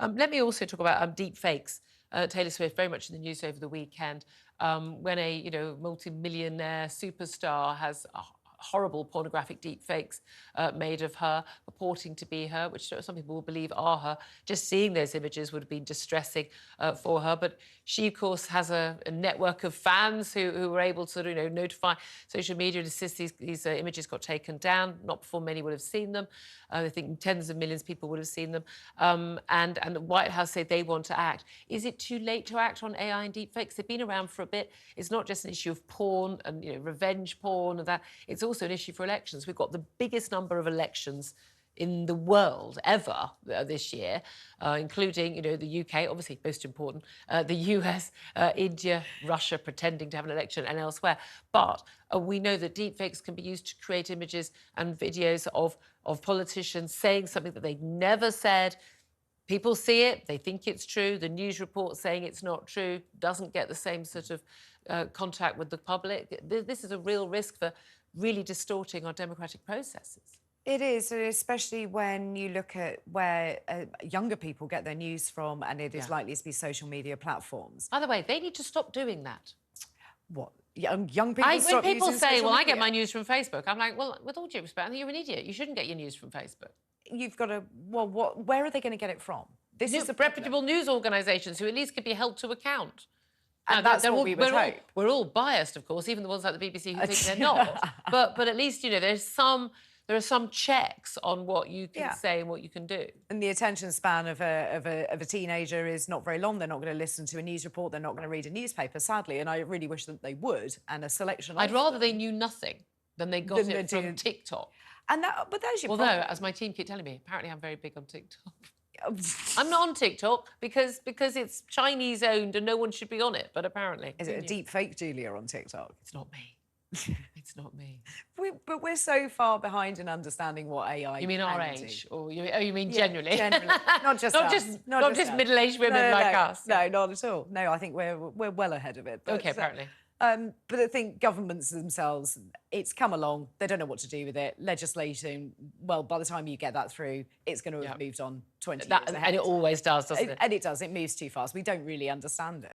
Let me also talk about deepfakes. Taylor Swift, very much in the news over the weekend, when a multi-millionaire superstar has horrible pornographic deepfakes made of her, purporting to be her, which some people will believe are her. Just seeing those images would have been distressing for her. But she, of course, has a network of fans who were able to notify social media and insist these images got taken down, not before many would have seen them. I think tens of millions of people would have seen them. And the White House say they want to act. Is it too late to act on AI and deepfakes? They've been around for a bit. It's not just an issue of porn and revenge porn and that. It's also an issue for elections. We've got the biggest number of elections in the world ever this year, including, the UK, obviously most important, the US, India, Russia pretending to have an election and elsewhere. But we know that deepfakes can be used to create images and videos of politicians saying something that they never said. People see it, they think it's true. The news report saying it's not true doesn't get the same sort of contact with the public. This is a real risk for really distorting our democratic processes. It is, especially when you look at where younger people get their news from, and it is likely to be social media platforms. By the way, they need to stop doing that. What? Young people When people say, well, media? I get my news from Facebook, I'm like, well, with all due respect, I think you're an idiot. You shouldn't get your news from Facebook. You've got to, where are they going to get it from? This is reputable news organisations who at least could be held to account. And that's what we would hope. We're all biased, of course, even the ones like the BBC who think they're not. But at least, there are some checks on what you can say and what you can do. And the attention span of a teenager is not very long. They're not going to listen to a news report. They're not going to read a newspaper, sadly. And I really wish that they would. And a selection I'd rather they knew nothing than they got it from TikTok. But there's your problem. Although, as my team keep telling me, apparently I'm very big on TikTok. I'm not on TikTok because it's Chinese owned and no one should be on it, but apparently. Is it a deep fake Julia on TikTok? It's not me. It's not me. But we're so far behind in understanding what AI You mean our age? Or you mean generally? Generally. Not just not just middle-aged women like us. No, not at all. No, I think we're well ahead of it. But, OK, apparently. But I think governments themselves, it's come along, they don't know what to do with it. Legislation, well, by the time you get that through, it's going to have moved on 20 years ahead. And it always does, doesn't it? And it does, it moves too fast. We don't really understand it.